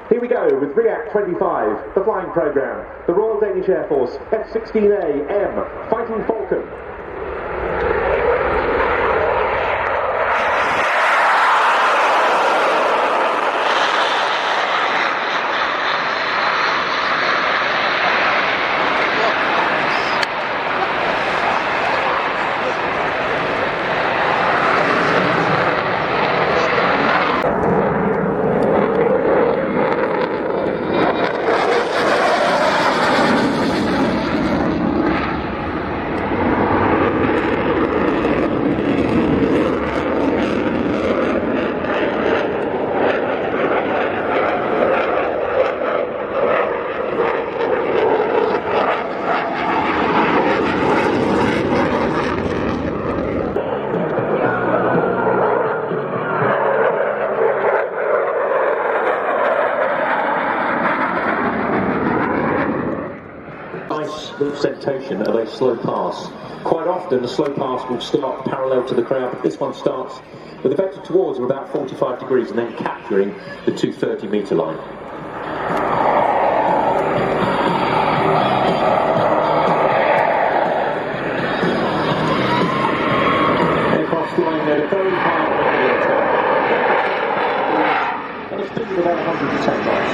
Here we go with RIAT 25, the flying programme. The Royal Danish Air Force, F-16A-M, Fighting Falcon. Representation of a slow pass. Quite often the slow pass will start parallel to the crowd, but this one starts with a vector towards about 45 degrees and then capturing the 230 metre line. Aircraft flying at a very high level and a speed of about 110 knots.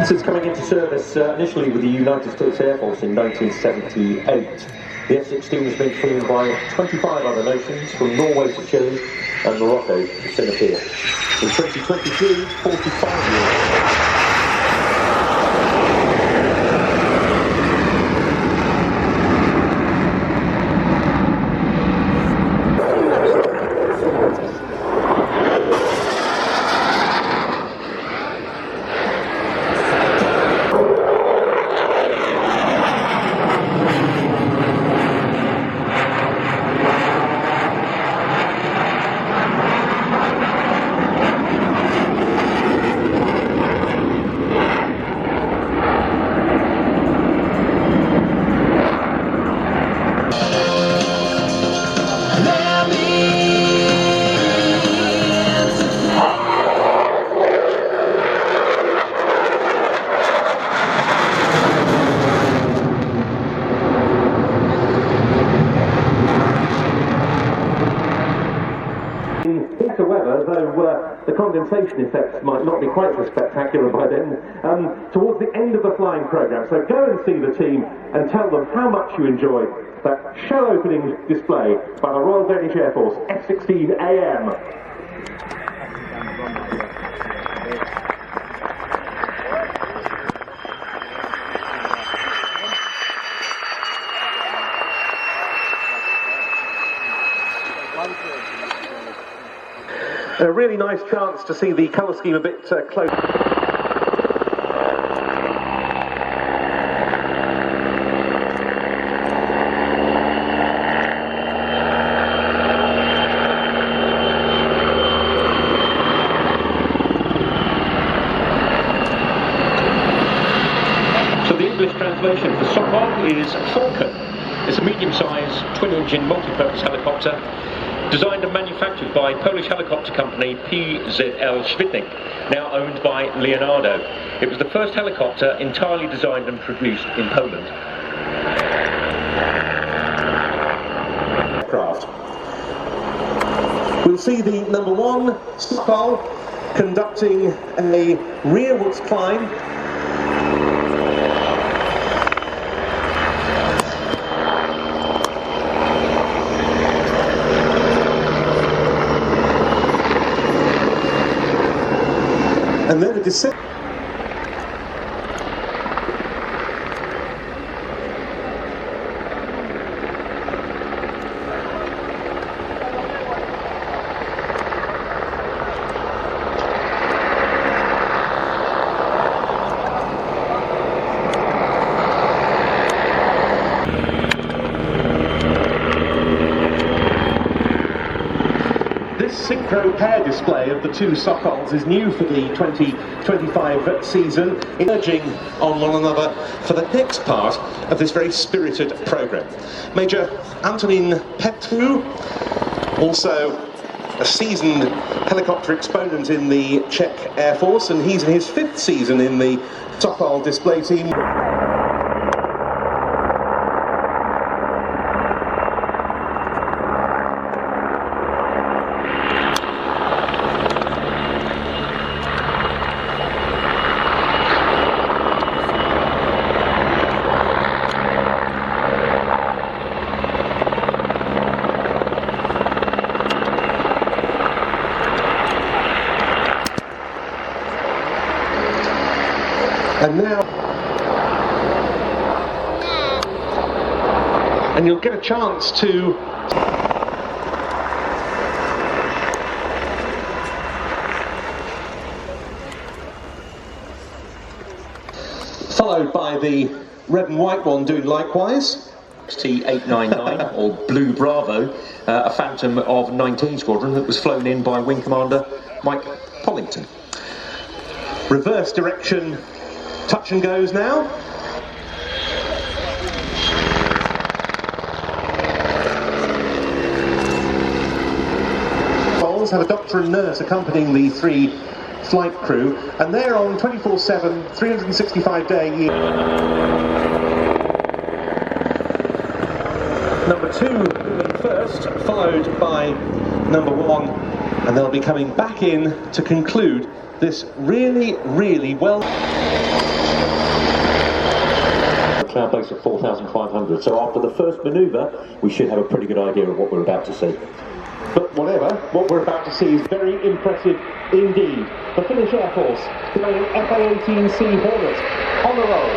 Since coming into service initially with the United States Air Force in 1978, the F-16 has been flown by 25 other nations, from Norway to Chile and Morocco to Singapore. In 2023, 45 years. The condensation effects might not be quite so spectacular by then, towards the end of the flying programme. So go and see the team and tell them how much you enjoyed that show opening display by the Royal Danish Air Force F-16A-M. A really nice chance to see the colour scheme a bit close. So the English translation for Sokol is Falcon. It's a medium-sized twin-engine multi-purpose helicopter designed and manufactured by Polish helicopter company PZL Swidnik, now owned by Leonardo. It was the first helicopter entirely designed and produced in Poland. Aircraft. We'll see the number 1 Sokol conducting a rearwards climb. And then a descent. Synchro pair display of the 2 Sokols is new for the 2025 season, emerging on one another for the next part of this very spirited programme. Major Antonin Petru, also a seasoned helicopter exponent in the Czech Air Force, and he's in his 5th season in the Sokol display team. And now, and you'll get a chance to followed by the red and white one doing likewise. T899 or Blue Bravo, a Phantom of 19 Squadron that was flown in by Wing Commander Mike Pollington. Reverse direction touch and goes now. Sokols have a doctor and nurse accompanying the 3 flight crew, and they're on 24/7, 365-day year. Number 2 moving first, followed by number 1, and they'll be coming back in to conclude this really well. Cloud base of 4,500, so after the first manoeuvre we should have a pretty good idea of what we're about to see. But whatever, what we're about to see is very impressive indeed. The Finnish Air Force doing an FA-18C Hornet on the roll.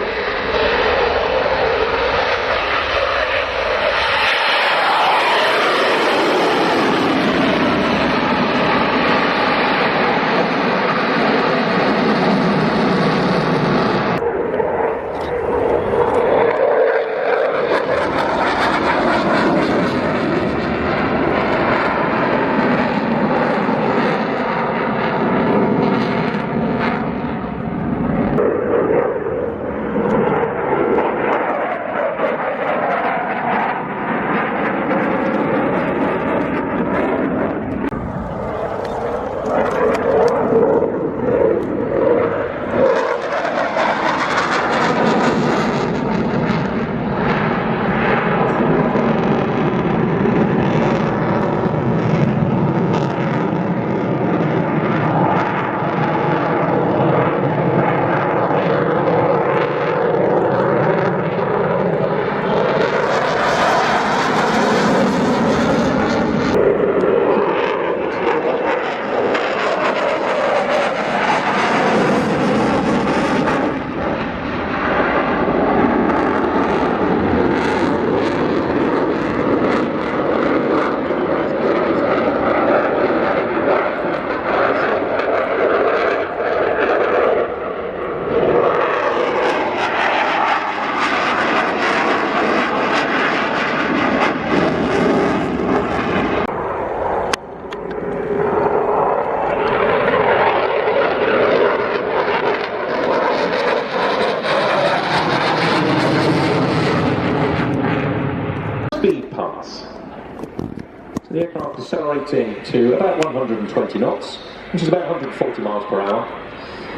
The aircraft decelerating to about 120 knots, which is about 140 miles per hour,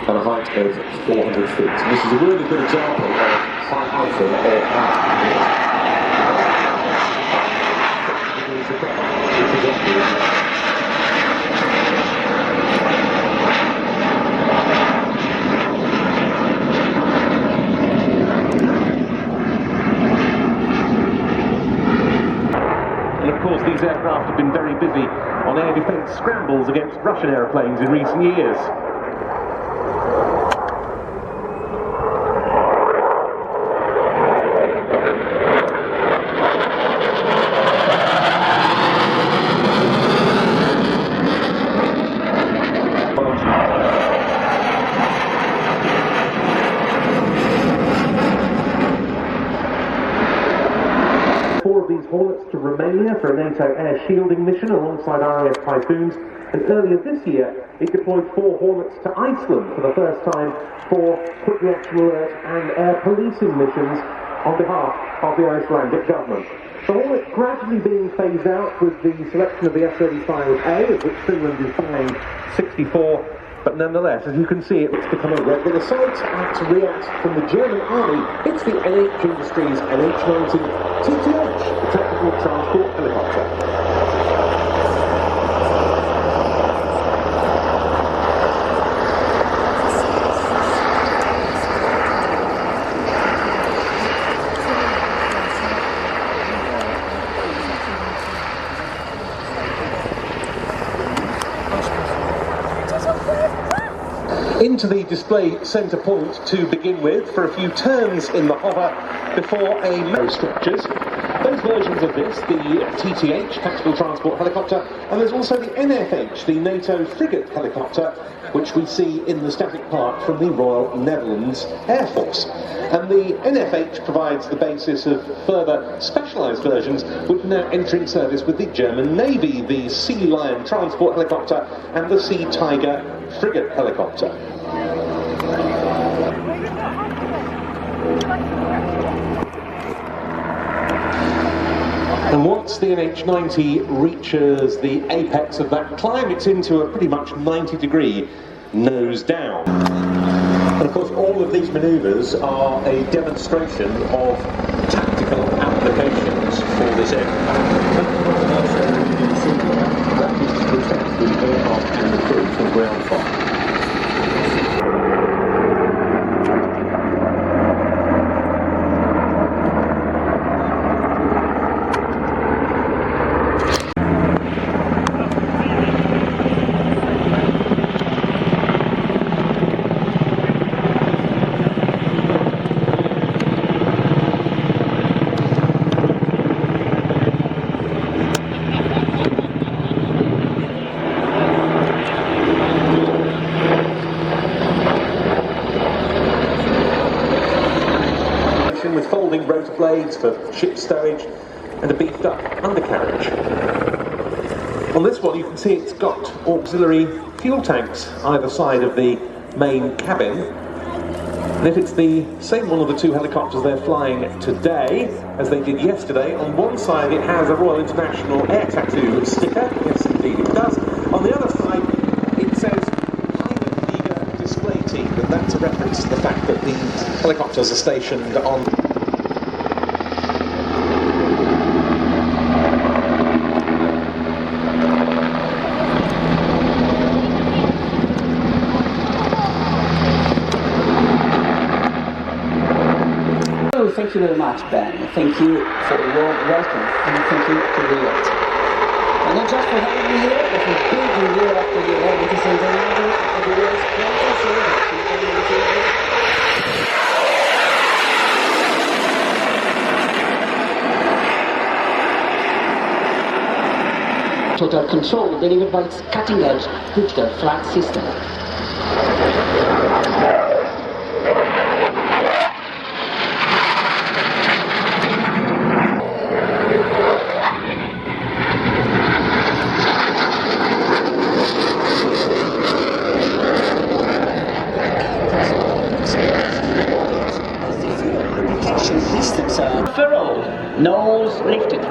and a height of 400 feet. And this is a really good example of high alpha or busy on air defence scrambles against Russian aeroplanes in recent years. Hornets to Romania for a NATO air shielding mission alongside RAF Typhoons, and earlier this year it deployed 4 Hornets to Iceland for the first time for quick reaction alert and air policing missions on behalf of the Icelandic government. The Hornet gradually being phased out with the selection of the F-35A, of which Finland is flying 64. But nonetheless, as you can see, it's become a regular sight at RIAT from the German Army. It's the NH Industries NH-90 TTH, the Tactical Transport Helicopter. Into the display centre point to begin with for a few turns in the hover before a main structures. Those versions of this, the TTH, Tactical Transport Helicopter, and there's also the NFH, the NATO Frigate Helicopter, which we see in the static part from the Royal Netherlands Air Force. And the NFH provides the basis of further specialised versions which are now entering service with the German Navy, the Sea Lion Transport Helicopter and the Sea Tiger Frigate Helicopter. And once the NH-90 reaches the apex of that climb, it's into a pretty much 90-degree nose down. And of course, all of these manoeuvres are a demonstration of tactical applications for this aircraft. That is to protect the aircraft and the crew from ground fire. With folding rotor blades for ship stowage and a beefed up undercarriage. On this one you can see it's got auxiliary fuel tanks either side of the main cabin, and if it's the same one of the 2 helicopters they're flying today as they did yesterday, on one side it has a Royal International Air Tattoo sticker, yes indeed it does, on the other side it says Pilot Eager Display Team, and that's a reference to the fact that the helicopters are stationed on Thank you very much, Ben. Thank you for the warm welcome, and thank you to RIAT. And not just for having me here, but for building year after year, ladies and gentlemen, of the world's greatest service. Total control delivered by its cutting-edge digital flight system. Furrow, nose lifted.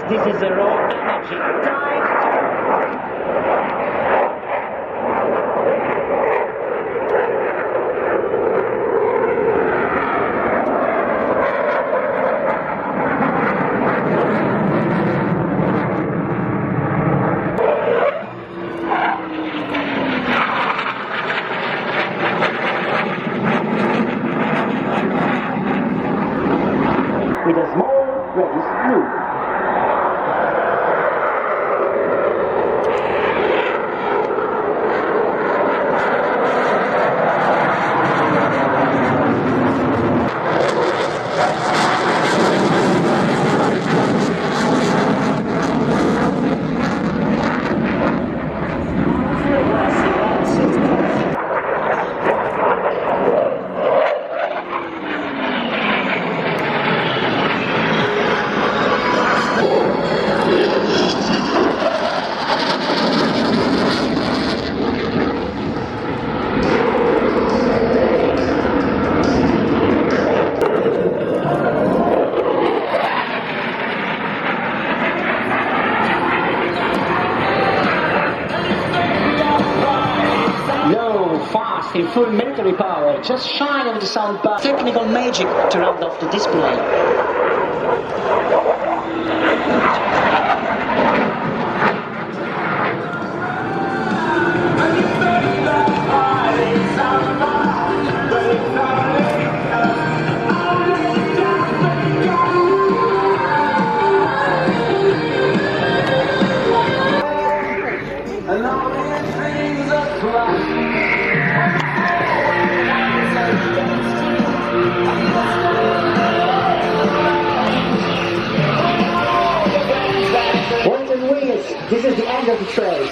This is a raw ready for blue. In full military power, just shine over the sound bar. Technical magic to round off the display. This is the end of the trade.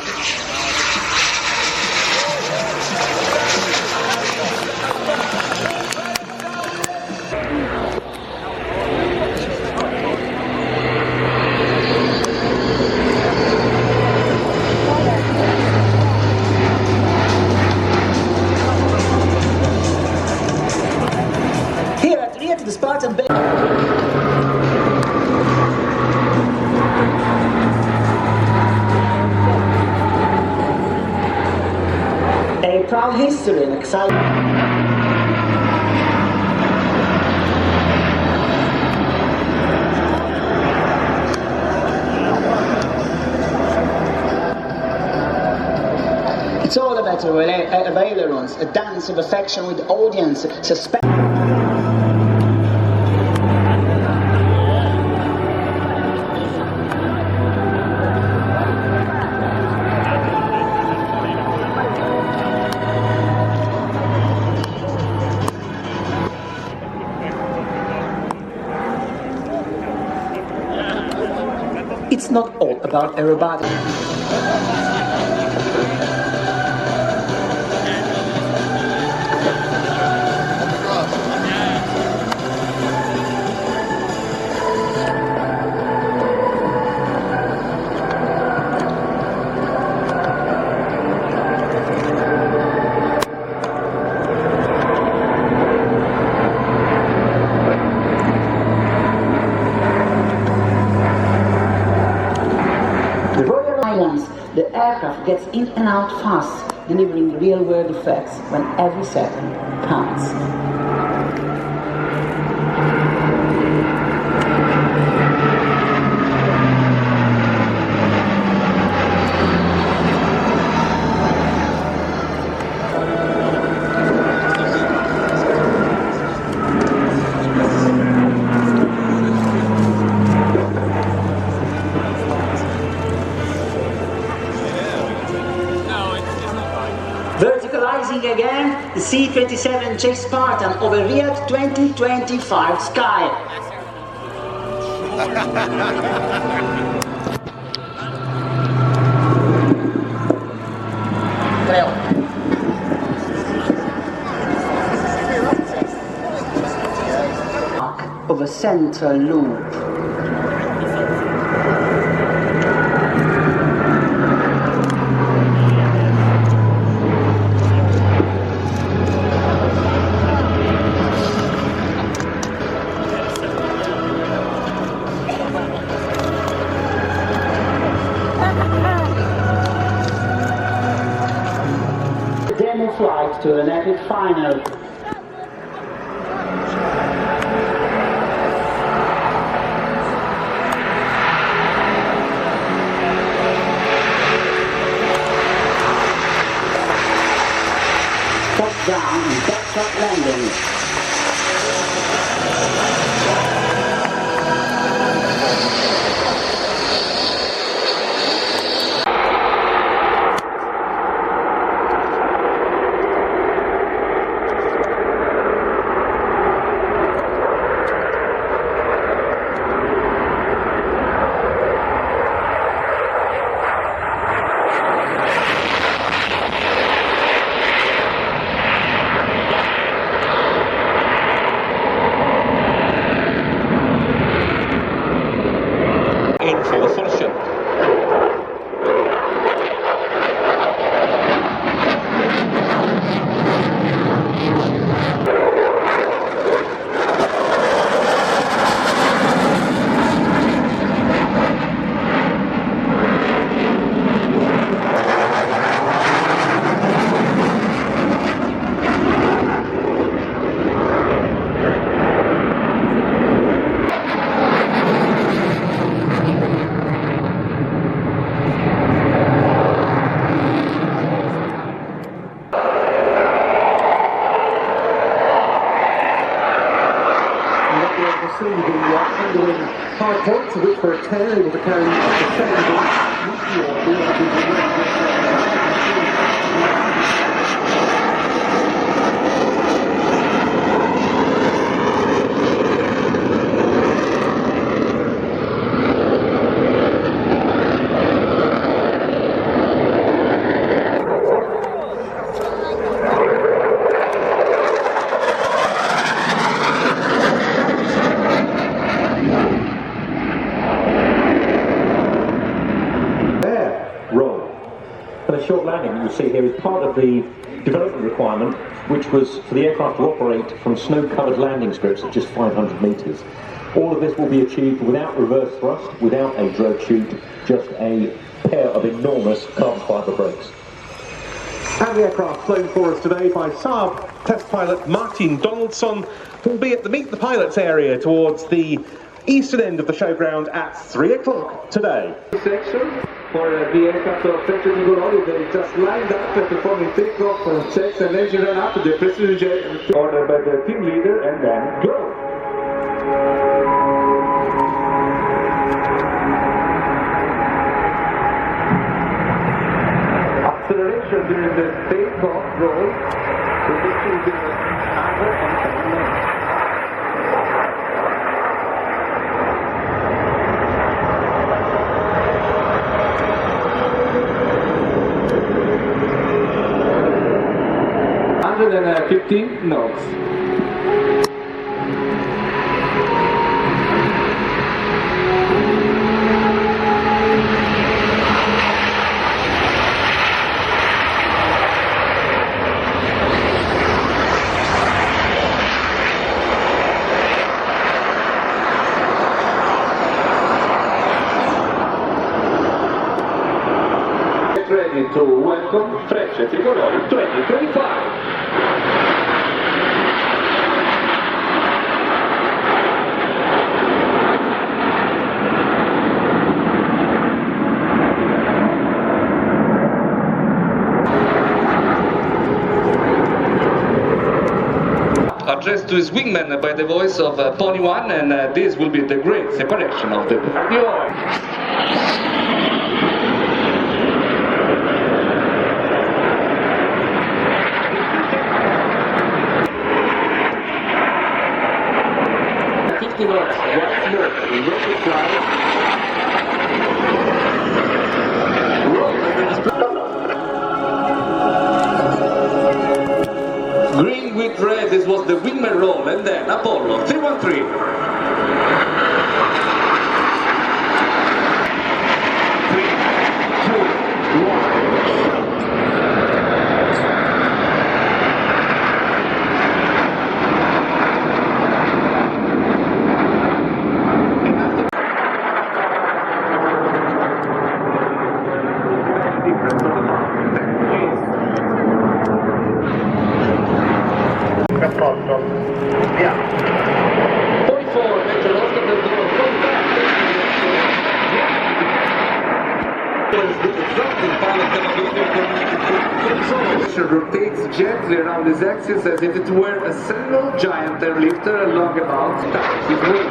Here at RIAT, the Spartan proud history and exciting. It's all about ailerons, a dance of affection with the audience, suspense. It's not all about aerobatics. The aircraft gets in and out fast, delivering real-world effects when every second counts. Verticalizing again, the C-27 J Spartan over RIAT 2025 sky. Of a central loop. Demo flight to an epic final. Top down and backtrack landing. see the handling hard points, of which were 10 able to carry up to 7. Short landing you see here is part of the development requirement, which was for the aircraft to operate from snow-covered landing strips at just 500 metres. All of this will be achieved without reverse thrust, without a drogue chute, just a pair of enormous carbon fibre brakes. And the aircraft flown for us today by Saab test pilot Martin Donaldson will be at the Meet the Pilots area towards the eastern end of the showground at 3 o'clock today. Section for the aircraft of Frecce Tricolori, they just lined up and performing takeoff and checks and engine run up to the precision jet ordered by the team leader, and then go. Acceleration during the takeoff roll, so this will be 110 knots. And 15 knots. Get ready to welcome Frecce Tricolori 2025. Addressed to his wingman by the voice of Pony One, and this will be the great separation of the oil. Once more, rocket flight. Green with red, this was the wingman roll, and then Apollo 313. 3, 2, 1. Rotates gently around his axis as if it were a single giant airlifter along about times his wings.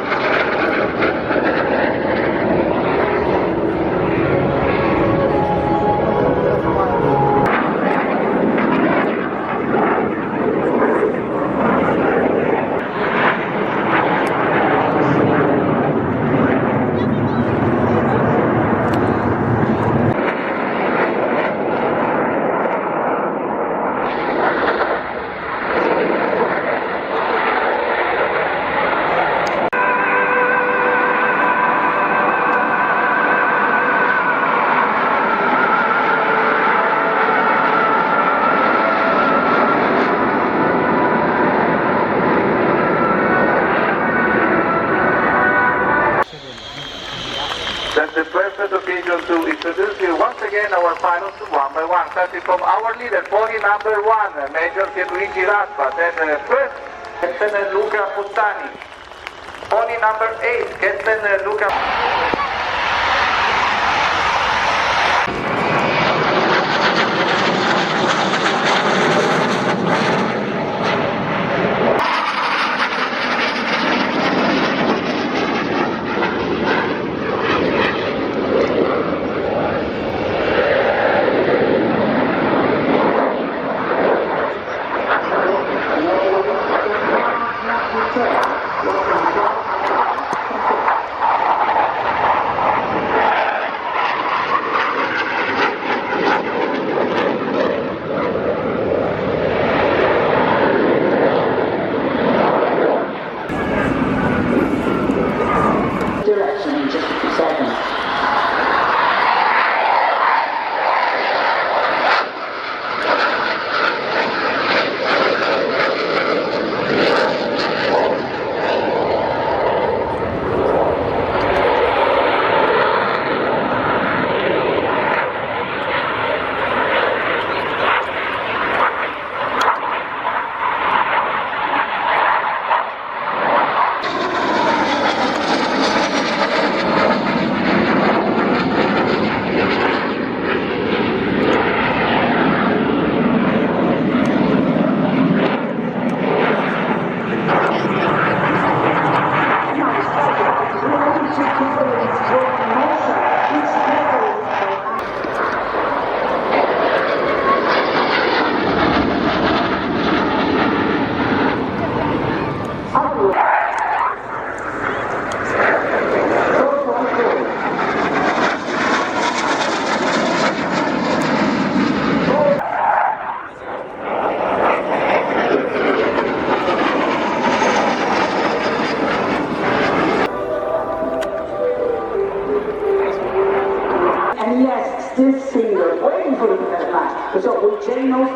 That's the perfect occasion to introduce you once again our pilots one by one, starting from our leader, pony number 1, Major Pierluigi Raspa, then first, Captain Luca Puttani, pony number 8, Captain Luca...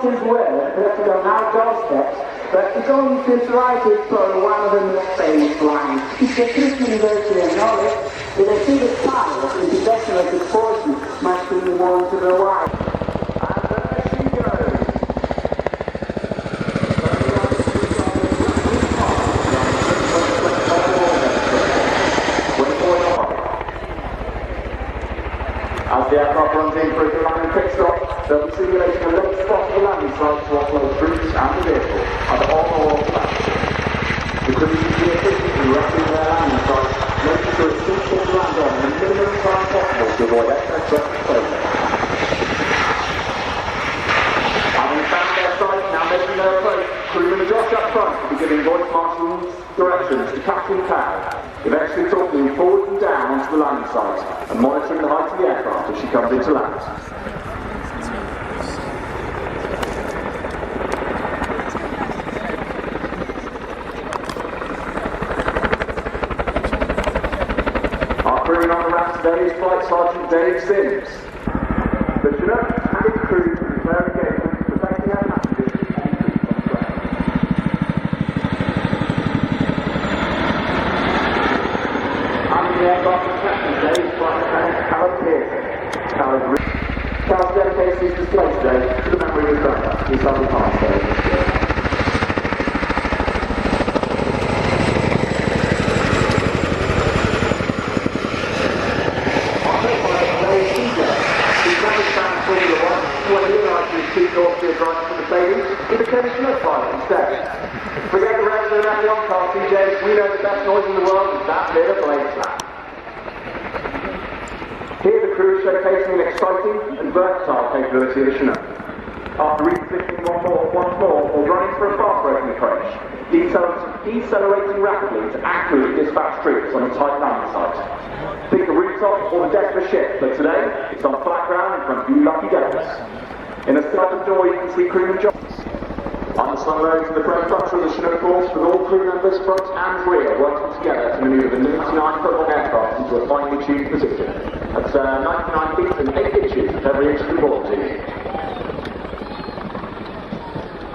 might as well have it on our doorsteps, but it's only since writing for one of them space flying. It's a Christian university of knowledge, that I think the pilot in possession of the fortune must be warned to the wide. And there she goes. As the aircraft runs in for its landing pit stop, they'll be simulating a late spot of the landing site to offload troops and the vehicle, either on or off land. The crew should be efficient in resting their landing sites, making sure it's suitable to land on in the minimum time possible to avoid excess threat exposure. Having found their site, now making their approach, crewmen Josh up front will be giving voice marshalling directions to Captain Cow, eventually talking forward and down onto the landing site and monitoring the height of the aircraft as she comes into land. Our crewman on the ramp today is Flight Sergeant Dave Sims. The Chinook and its crew declare engagement, protecting our passengers on the ground. The aircraft is Captain Dave, Flight Lieutenant Callum Pearson. Cal's dedicates his display today to the memory of his brother, his son passed away this year. Our co-pilot today is CJ. He's never found Formula 1, when he realised his two Dorset driving for the Merlin, he became a Chinook pilot instead. Forget the rest of the F1 car, CJ, we know the best noise in the world is that bit of blade slap. Here the crew is showcasing an exciting and versatile capability of the Chinook. After repositioning once more, or running for a fast braking approach, decelerating rapidly to accurately dispatch troops on a tight landing site. Pick the rooftop or the deck of a ship, but today it's on flat ground in front of you lucky devils. In the starboard door you can see crewman John. On the sunroad to the front structure of the Chinook course, with all crew members front and rear working together to manoeuvre the 99-foot-long aircraft into a finely tuned position. That's 99 feet and 8 inches of every inch reported to you.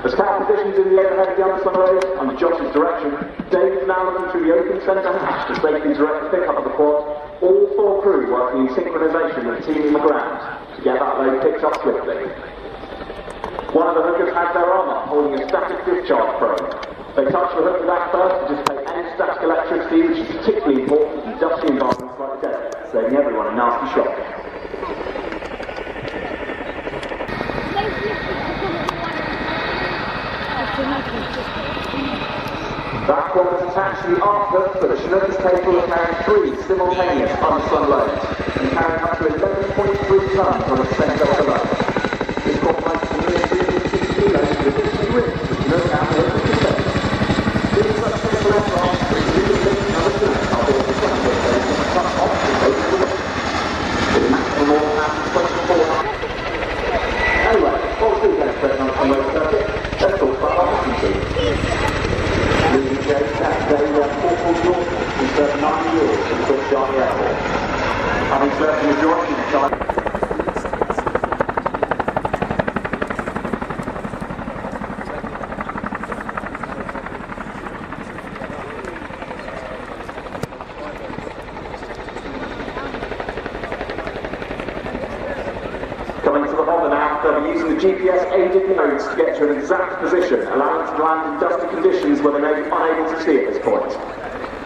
As Cal positions in the overhead of the Anderson Road, under Josh's direction, Dave is now looking through the open centre hatch to safely direct the pickup of the quad, all 4 crew working in synchronisation with the team on the ground to get that load picked up swiftly. One of the hookers has their arm up, holding a static discharge probe. They touch the hook with that first to dissipate any static electricity, which is particularly important in dusty environments like the desert, saving everyone a nasty shock. That quad is attached to the arc hook, so the Chinook is capable of carrying 3 simultaneous unslung loads, and carrying up to 11.3 tons on a centre of the load. This quad makes the near 350 kilos to the 50 ribs, the Chinook and the hook is set. These such simple aircraft, the repositioning of the Chinook are built to center based on the cut off the base of the wing. With a maximum all hand 24 knots. Anyway, what was the expression on the road circuit? Let's talk about our efficiency. Leading Jay Saturday, Corporal Jordan, who served 9 years in the British Army Air Force. Having served the majority of the time. Coming to the hover now, they'll be using the GPS-aided nodes to get to an exact position, allowing them to land in dusty conditions where they may be unable to see at this point.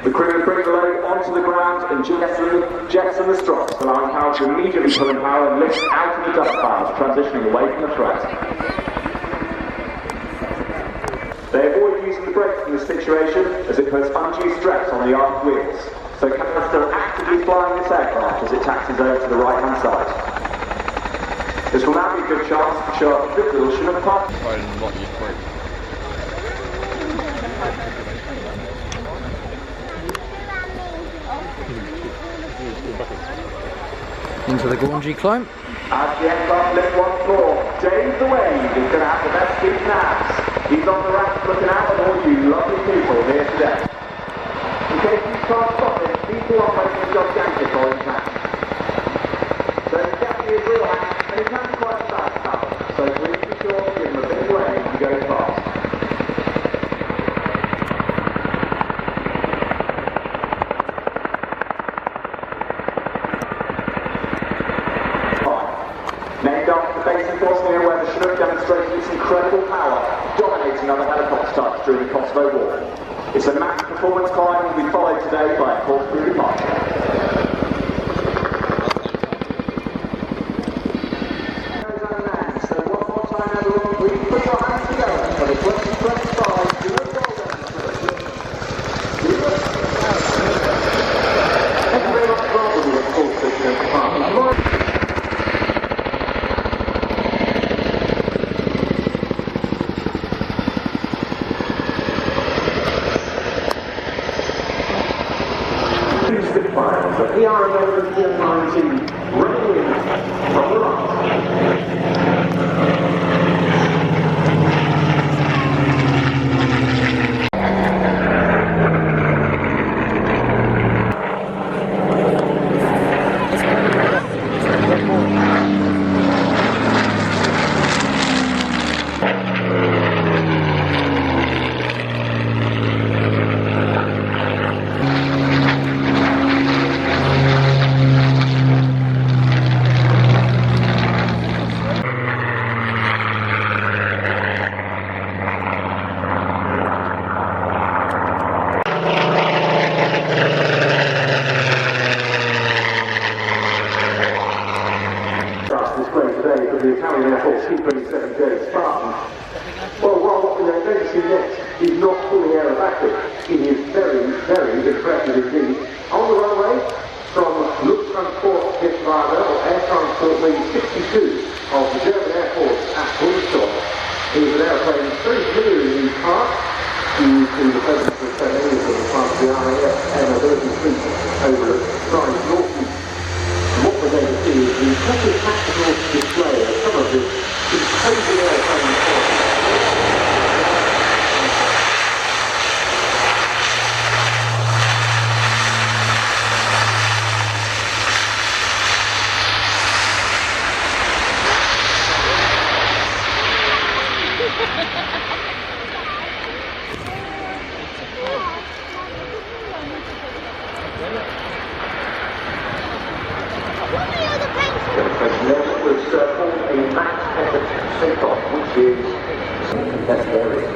The crew will bring the load onto the ground and jettison the strops, allowing power to immediately pull in power and lift out of the dust clouds, transitioning away from the threat. They avoid using the brakes in this situation as it puts undue stress on the armed wheels, so Canada's still actively flying this aircraft as it taxis over to the right-hand side. This will now be a good chance to show off a good little Chinook part. Into the Gorngie climb. As the aircraft lifts once more, James the Wave is going to have the best seat now. He's on the ramp looking out at all you lovely people here today. In case you can't stop it, people are making a gigantic orange match. So he's definitely a real hand, and he can be quite fast, so please be sure to give him a bit prototypes during the Kosovo War. It's a Mach performance climb will be followed today by a course through Mach. So one more time everyone, please put your hands together for the 2025 Euro Golden. Thank you very much for all of you, of course, this department. Spitfires, the PRXIX E-19 running in from the right. The Italian Air Force E-7 Wedgetail Spartan. Well, while what we're going to see next is not fully aerobatic, it is very, very impressive indeed. On the runway, from Lufttransport Geschwader, or Air Transport Wing 62 of the German Air Force at Bristol. It is an aeroplane very clear in these parts, due to the presence of so many of them as part of the RIAT air mobility fleet over at Prime Northeast. What we're going to see is the impressive tactical display of some of this imposing airplane force. Was called a Mach takeoff, which is that area.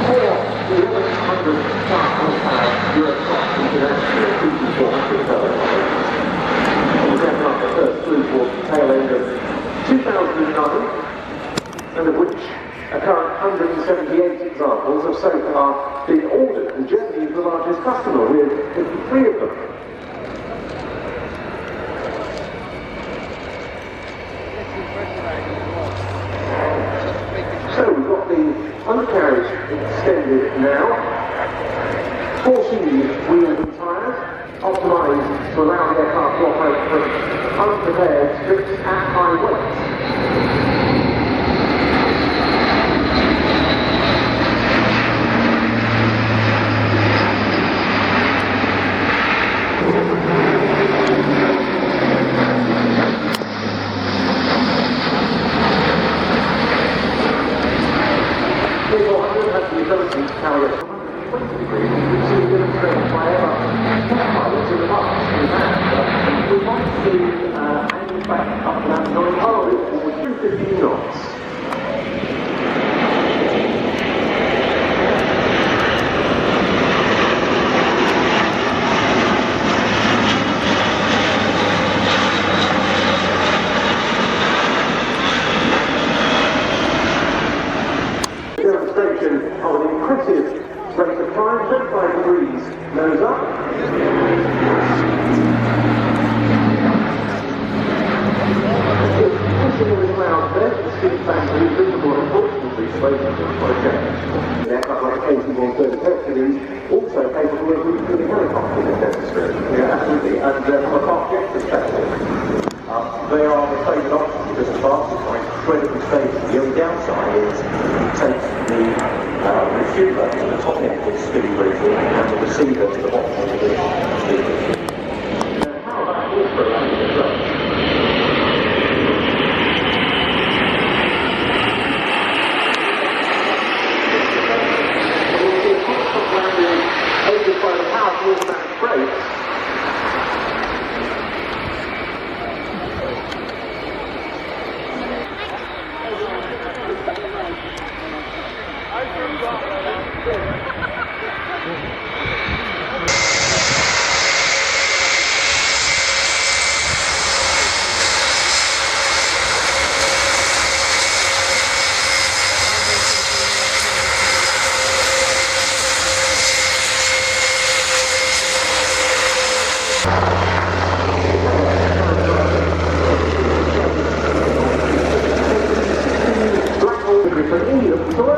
For the 1100 Eurocross International PT400 development, we ran up the first flew towards the tail end of 2009, and of which a current 178 examples have so far been ordered, and Germany is the largest customer with 53 of them. So we've got the undercarriage extended now, 14 wheels and tyres, optimised to allow the aircraft to operate from unprepared strips at high weights. Ability to carry up to 120 degrees, which is demonstrated by our test pilots in the Mach. We might see angles back up to that 900 or 250 knots. Demonstration of an impressive rate of climb, 35 degrees, nose up. Pushing the clouds there, the speed factor is visible, unfortunately, waiting for a project. The aircraft like KC-130 Hercules, also capable of refueling helicopters in demonstration. Yeah, absolutely, and from a fast jet perspective, they are the favourite option because the fastest are incredibly stable. The only downside is you take the refueler to the top end of the speed rating and the receiver to the bottom end of the speed rating. How about this for a landing approach? We'll see a constant landing aided by the powerful automatic brakes.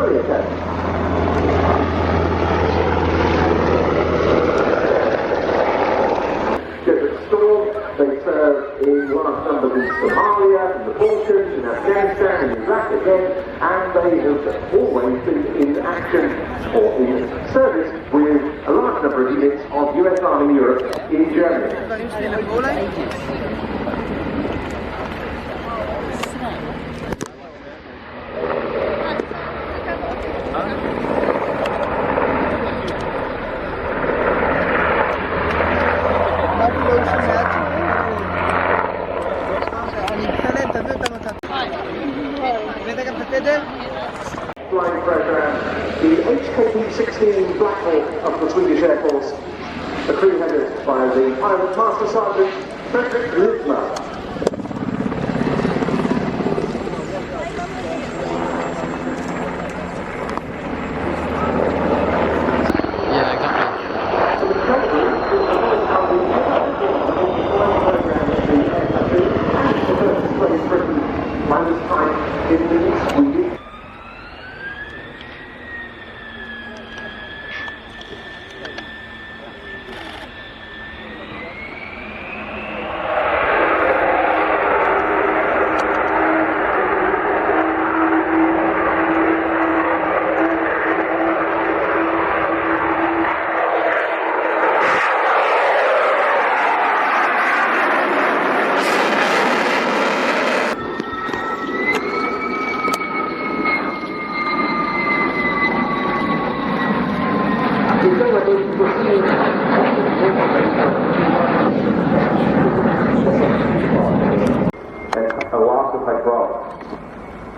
very attentive. They serve in large numbers in Somalia, in the Balkans, in Afghanistan, in Iraq again, and they have always been in action or in service with a large number of units of US Army Europe in Germany. Flying program, the HKP-16 Black Hawk of the Swedish Air Force, the crew headed by the pilot Master Sergeant Frecce.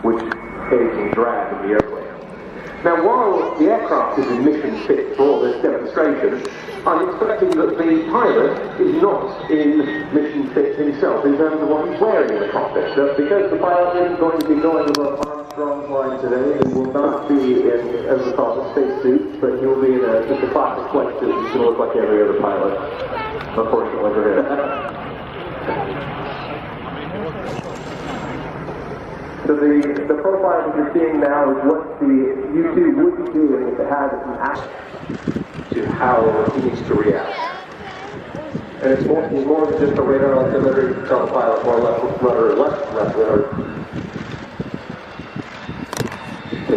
Which aids in drag of the airplane. Now, while the aircraft is in mission fit for all this demonstration, I'm expecting that the pilot is not in mission fit himself in terms of what he's wearing in the cockpit. That because the pilot isn't going to be going over Armstrong's line today, he will not be in, as we call it, a spacesuit, but he'll be in just a classic flight suit. He's going to look like every other pilot, unfortunately for him. So the profile that you're seeing now is what the U2 would be doing if it had an action to how it needs to react. And it's more than just a radar altimeter to tell the pilot more left rudder or left rudder.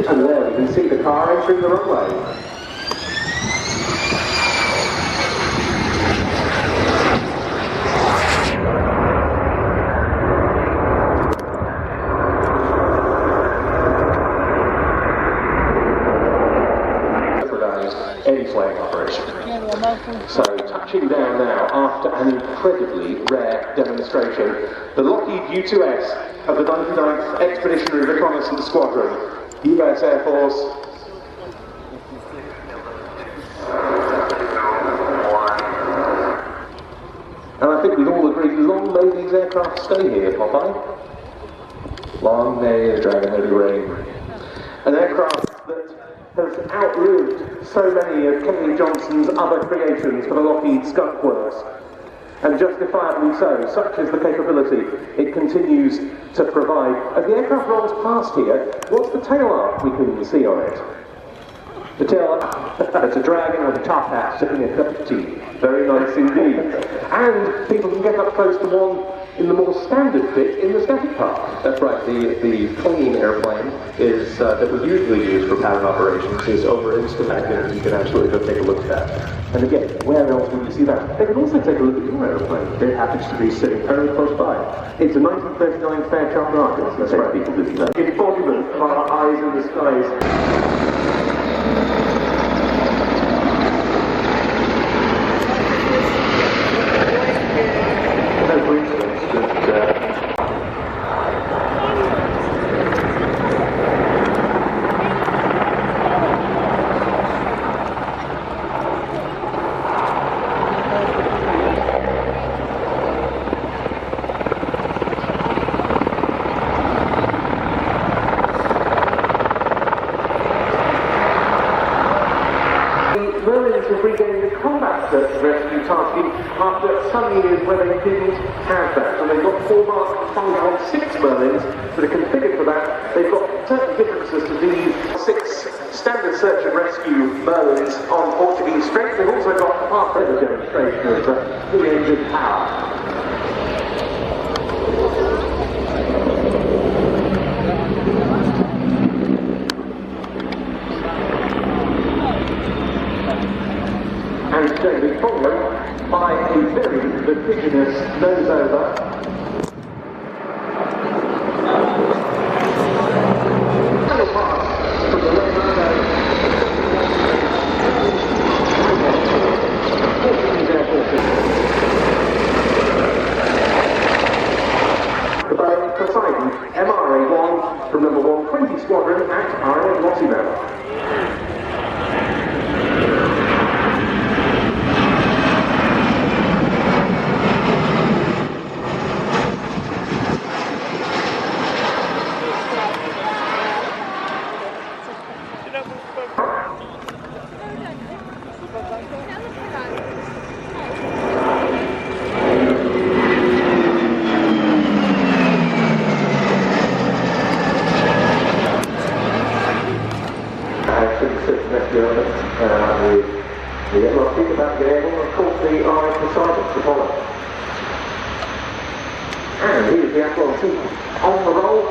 And there you can see the car entering the runway. Any flying operation. So touching down now after an incredibly rare demonstration, the Lockheed U2S of the 99th Expeditionary Reconnaissance Squadron, US Air Force. And I think we'd all agree, long may these aircraft stay here, Popeye. Long may the Dragon Heavy reign. An aircraft that has outlived so many of Kenny Johnson's other creations for the Lockheed Skunk Works, and justifiably so. Such is the capability it continues to provide. As the aircraft rolls past here, what's the tail arc we can see on it? The tail arc, it's a dragon with a top hat sipping a cup of tea. Very nice indeed. And people can get up close to one in the more standard fit in the static part. That's right, the clean airplane is that we usually use for pattern operations is over in schematic, and you can absolutely go take a look at that. And again, where else would you see that? They can also take a look at your airplane. It happens to be sitting very close by. It's a 1939 Fairchild Rocket. That's right, people do that. Embodiment of our eyes in the skies. Merlin is regaining the combat that rescue task after some years where they didn't have that. So they've got 4 Mach 5 on 6 Merlins that are configured for that. They've got certain differences to these 6 standard search and rescue Merlins on Portuguese strength. They've also got part of the demonstration of full engine power. And going to be followed by a very vertiginous nose over. Final pass from the Leonardo. The Boeing Poseidon MRA-1 from number 120 Squadron at RIAT Rotterdam. And here's the Admiral on the roll.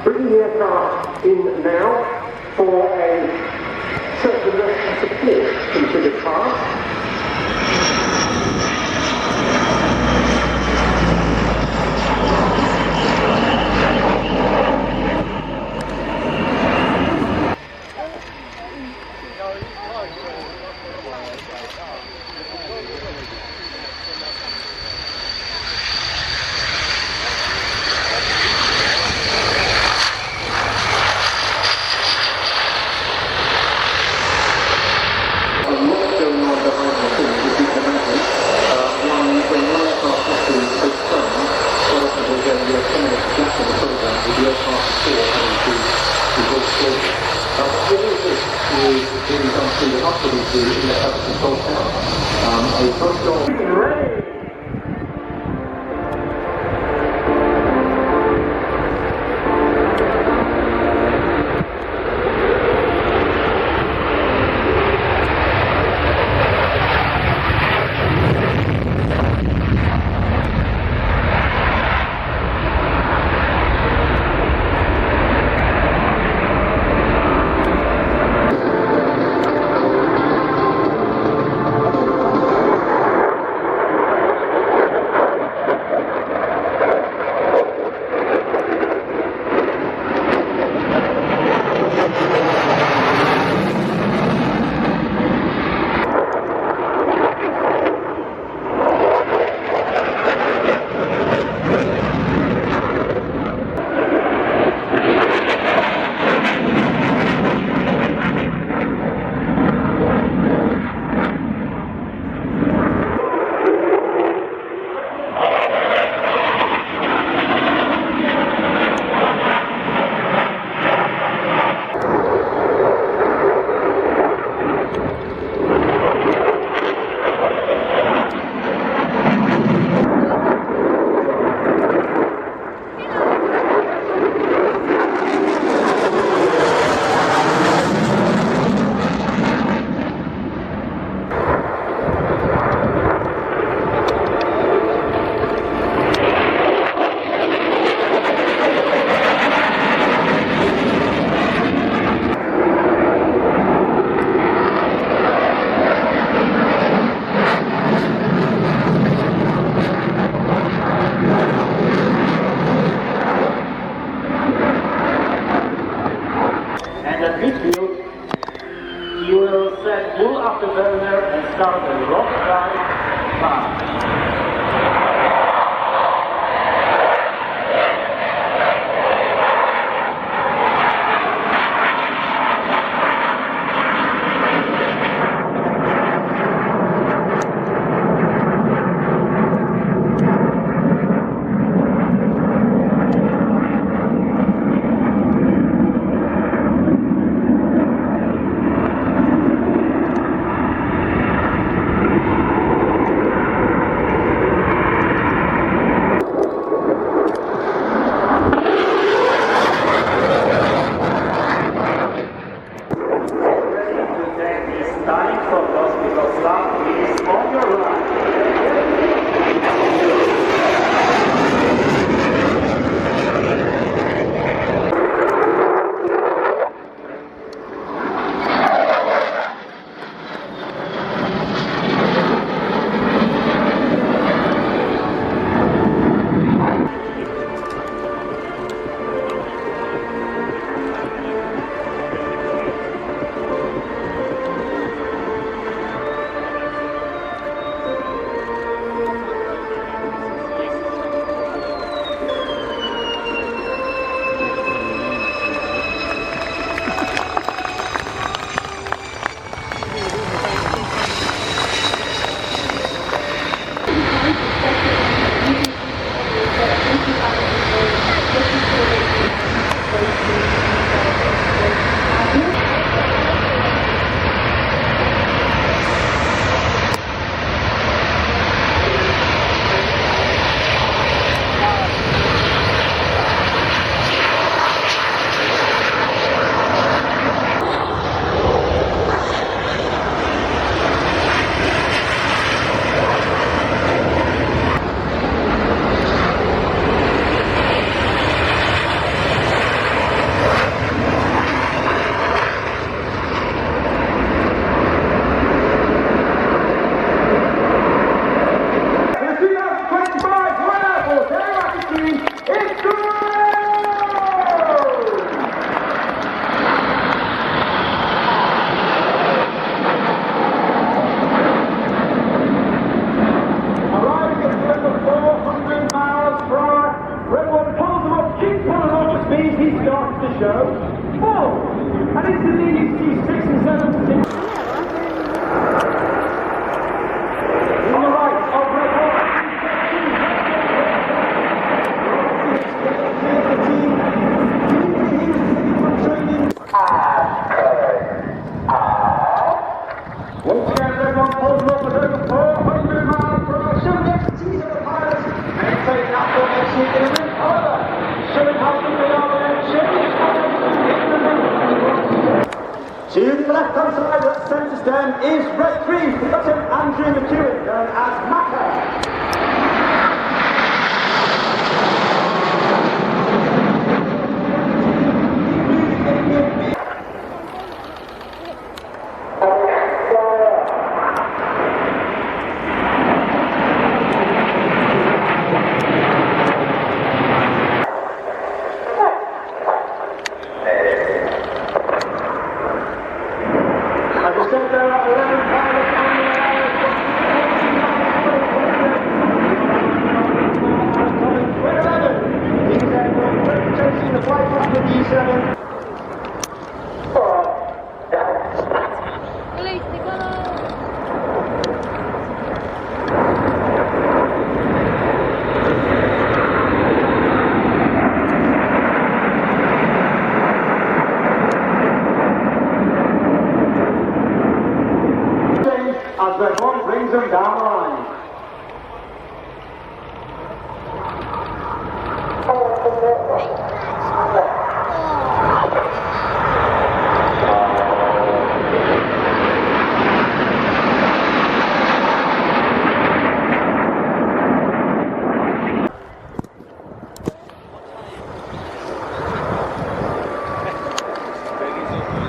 Bringing the aircraft in now for a search and rescue support configured task. after show. Oh, and it's the leading T6 and 7. In the right, of record. Once again, everyone pulls up at over 400 miles per hour. So next season the pilots maintain that formation in the wind. However, showing how good they are with their changes. To the left-hand side, that centre stand is Red 3, Captain Andrew McEwen, known as Mach. The Flypast with the E-7. As the horn brings them down the line.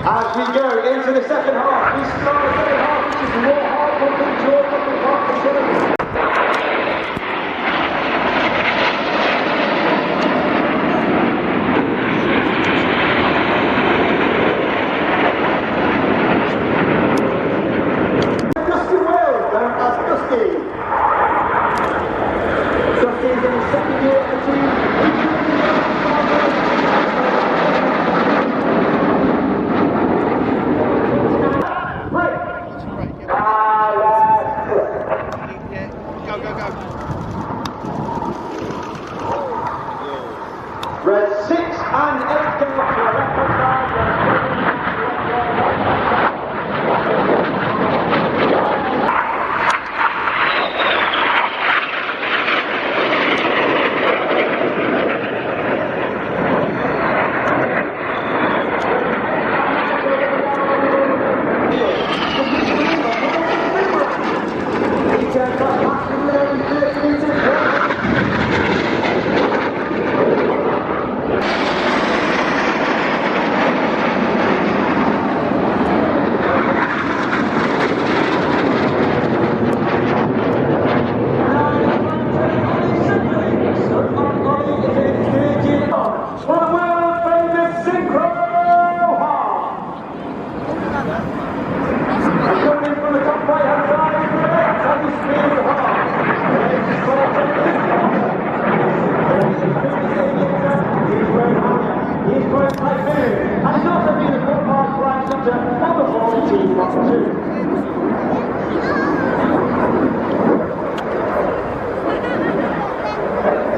As we go into the second half, we start the second half, which is more hard than jaw from the park facility. Dusty Wales, known as Dusty. Dusty is in his second year at the team. Red 6 and 8 go to the left-hand side.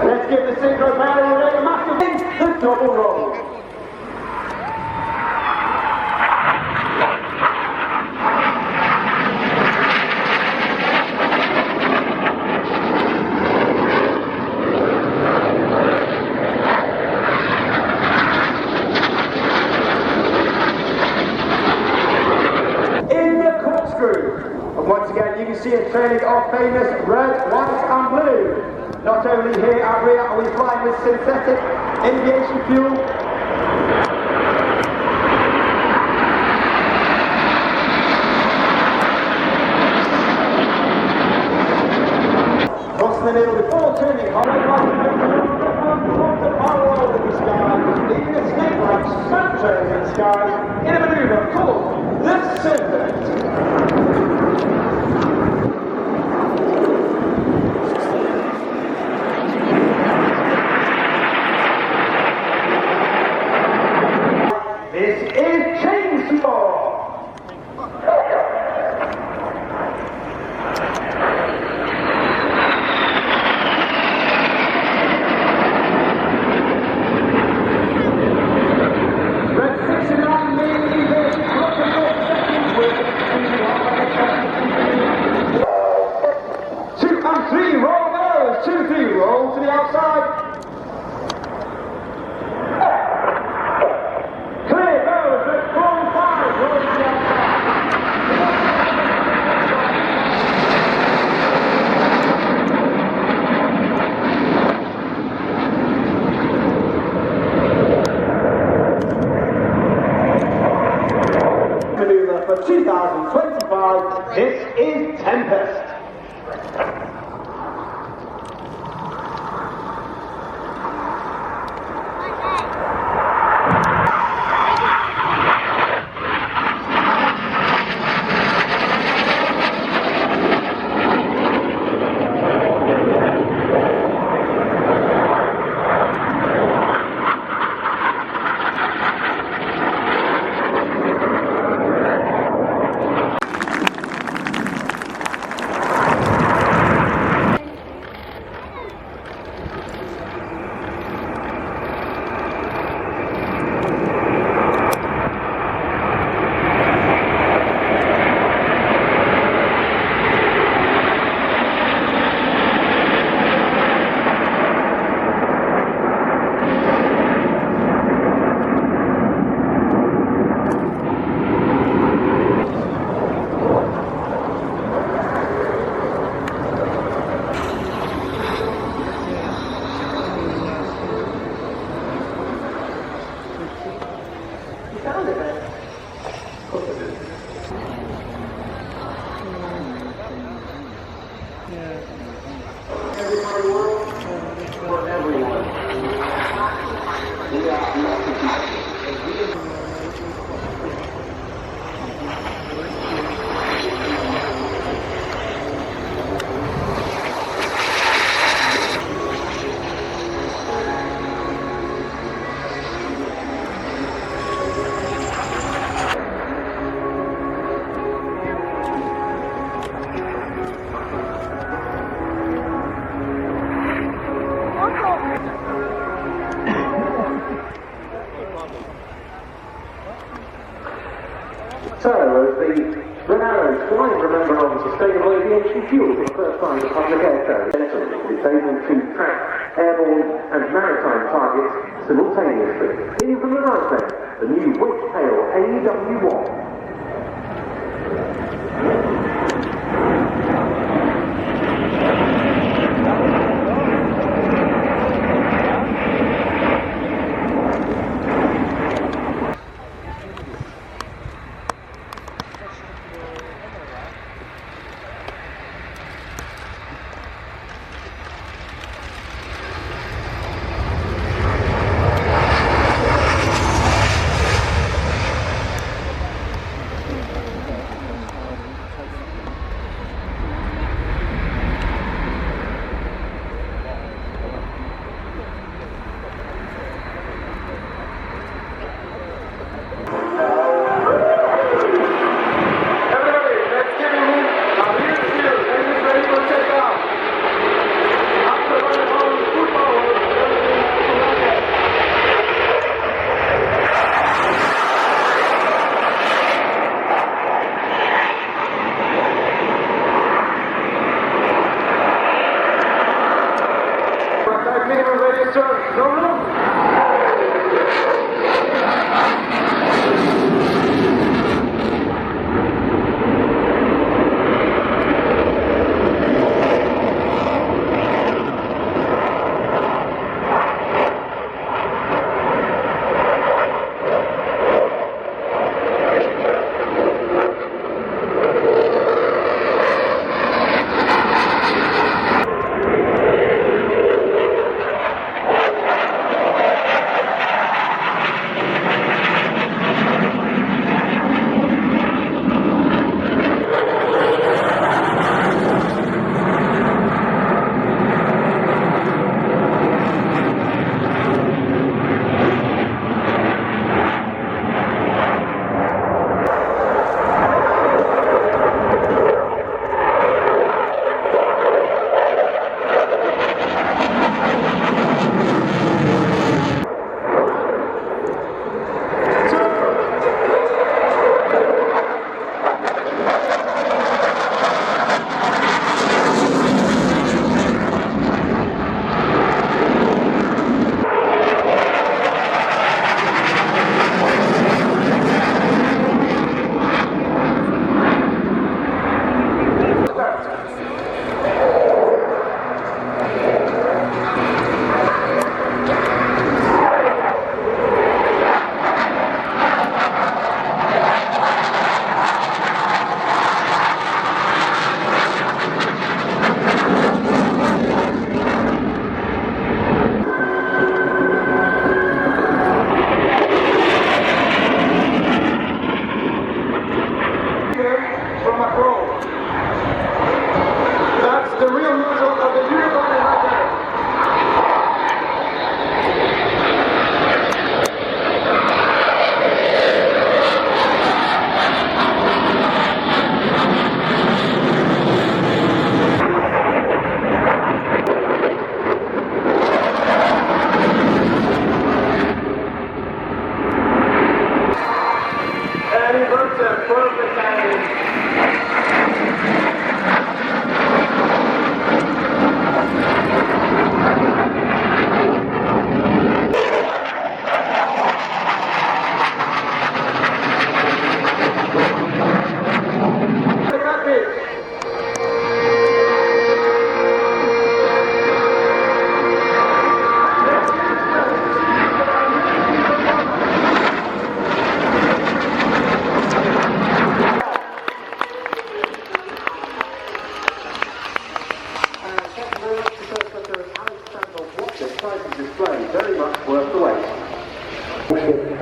Let's give the synchro pair a massive double roll. And once again, you can see a training of famous red, white and blue. Not only here at RIAT are we flying with synthetic aviation fuel, crossing the middle before turning hard over the sky, leaving a snake like smoke trails in the sky in a maneuver called the Serpent. So, as the Red Arrows fly, remember, on sustainable aviation fuel for the first time in public airshow. It's able to track airborne and maritime targets simultaneously. In from the right then, the new Wedgetail AW1.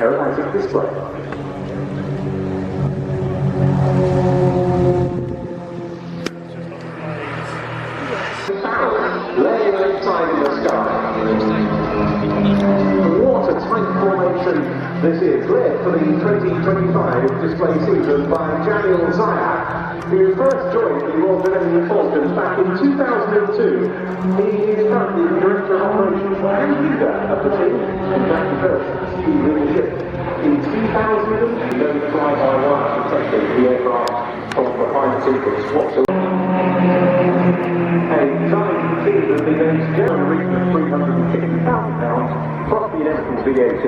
Aerobatic display. Laying outside in the sky. Watertight formation this is led for the 2025 display season by Daniel Zayat, who first joined the Royal Navy Falcons back in 2002. He is currently the Director of Operations and leader of the team, in fact the first speed in the ship. In 2000, no fly-by-wire protecting the aircraft from the fine sequence whatsoever. A design team that they named general region of £350,000, plus the inevitable VAT.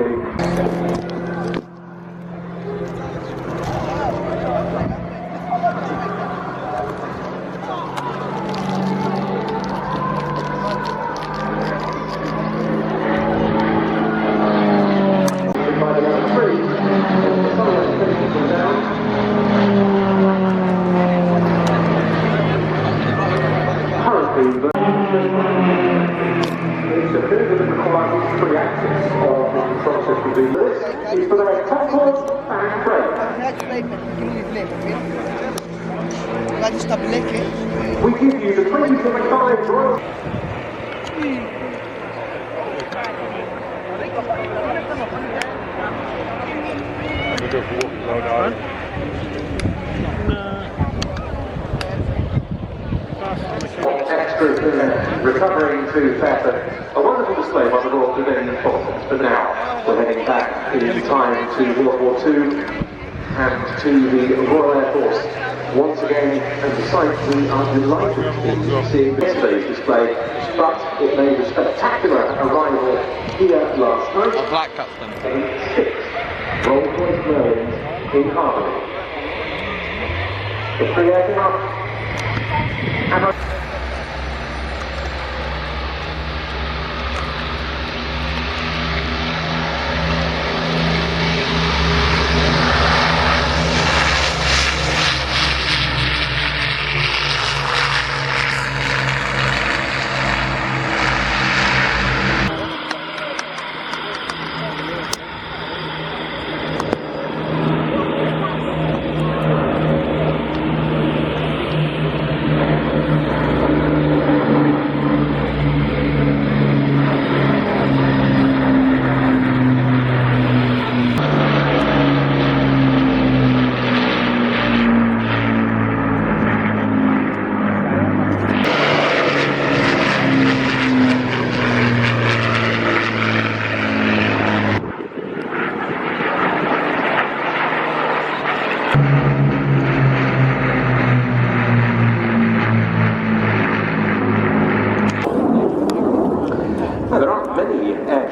It's a bit of the requirements for the axis of the control system. This is for the rectangles and brakes. We give you the 2025 Royal. Extra recovering to Frecce. A wonderful display by the Royal Canadian Forces, but now we're heading back in time to World War II and to the Royal Air Force. Once again, and the sight we are delighted to be seeing this stage display, but it made a spectacular arrival here last night. A black custom. 6 Rolls-Royce Merlins in harmony. The three aircraft and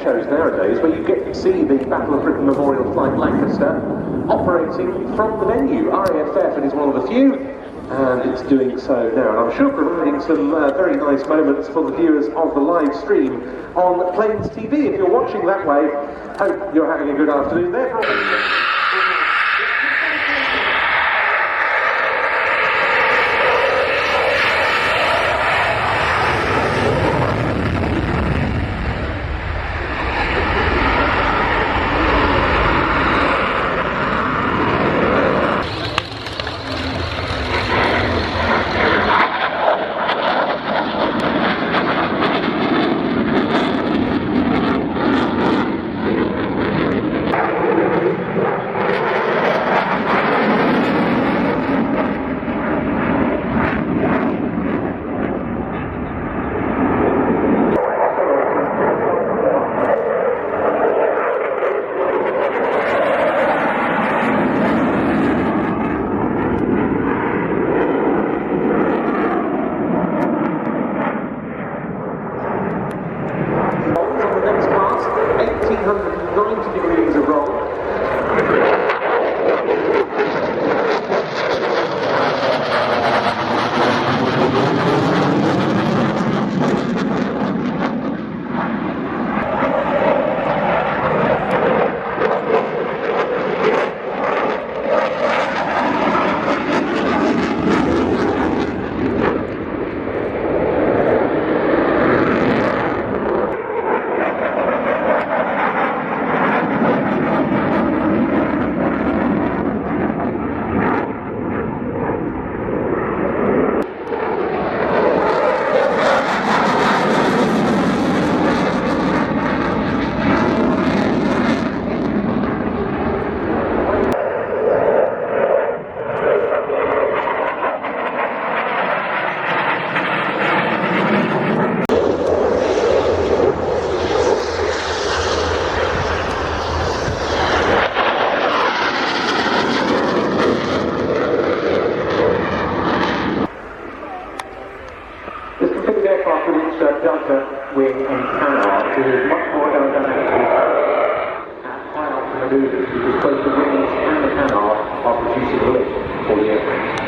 shows nowadays where you get to see the Battle of Britain Memorial Flight Lancaster operating from the venue. RIAT Fairford is one of the few, and it's doing so now. And I'm sure providing some very nice moments for the viewers of the live stream on Plains TV. If you're watching that way, hope you're having a good afternoon. Therefore, lighter wing and canard, it is much more aerodynamic at high altitude maneuvers because both the wings and the canard are producing lift for the aircraft.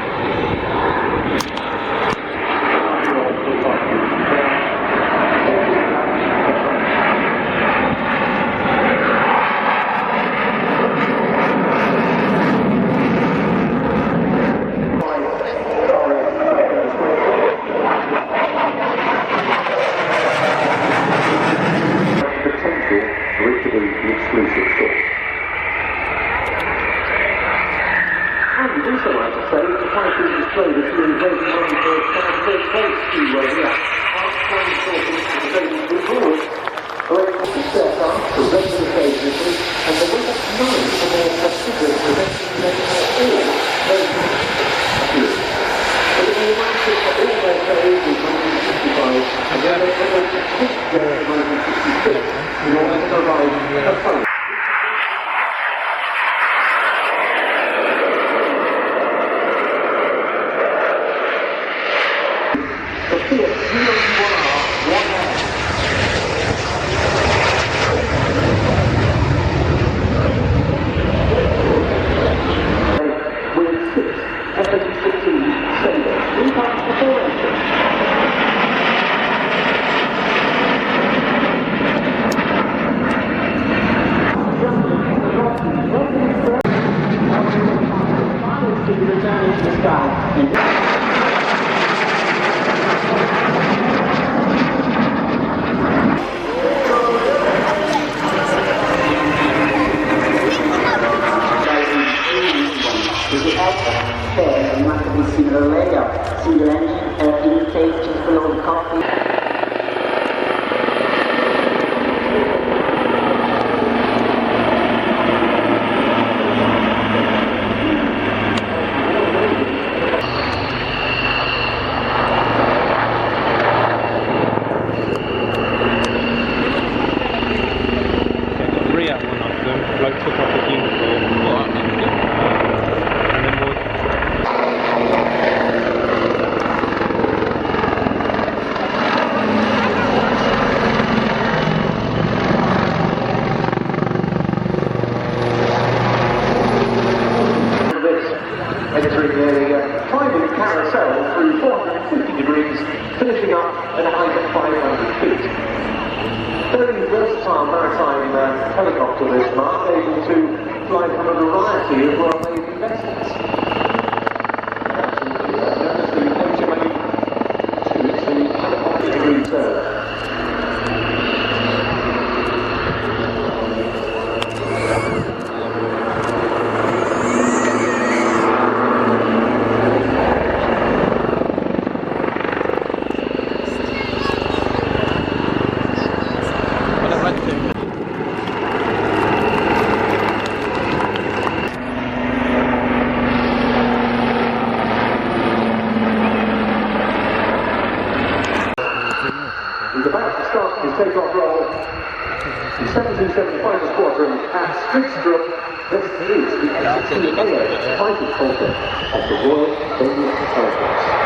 Helicopter this Mach, able to fly from a variety of Royal Navy vessels. It's the helicopter degree serve. He's about to start his takeoff roll. The 1775 Squadron at Spitfire. This is the E-7 fighting helicopter of the Royal Danish Air Force.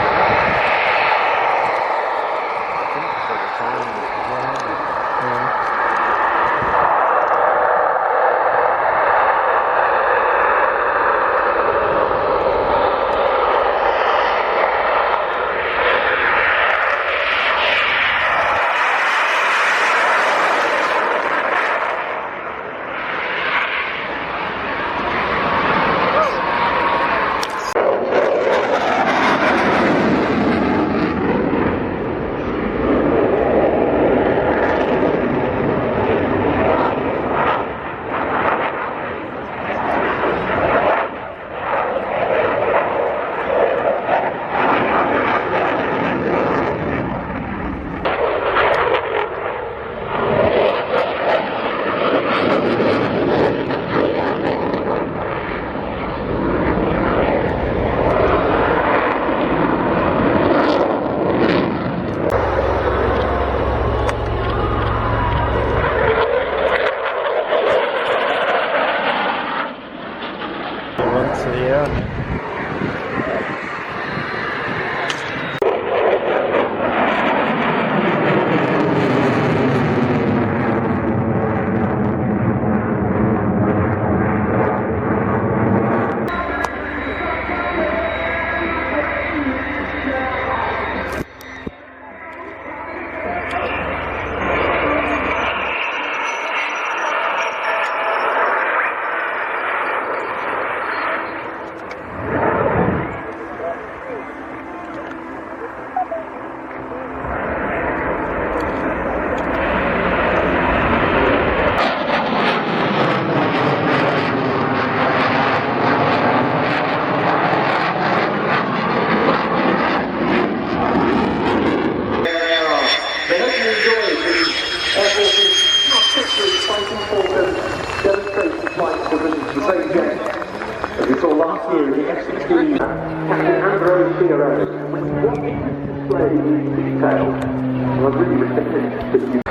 enjoyed the Air Force's not particularly exciting Falcon demonstration flight of the same jet as we saw last year in the F-16. Captain Ambrose Theoretic. What display detail was really ridiculous.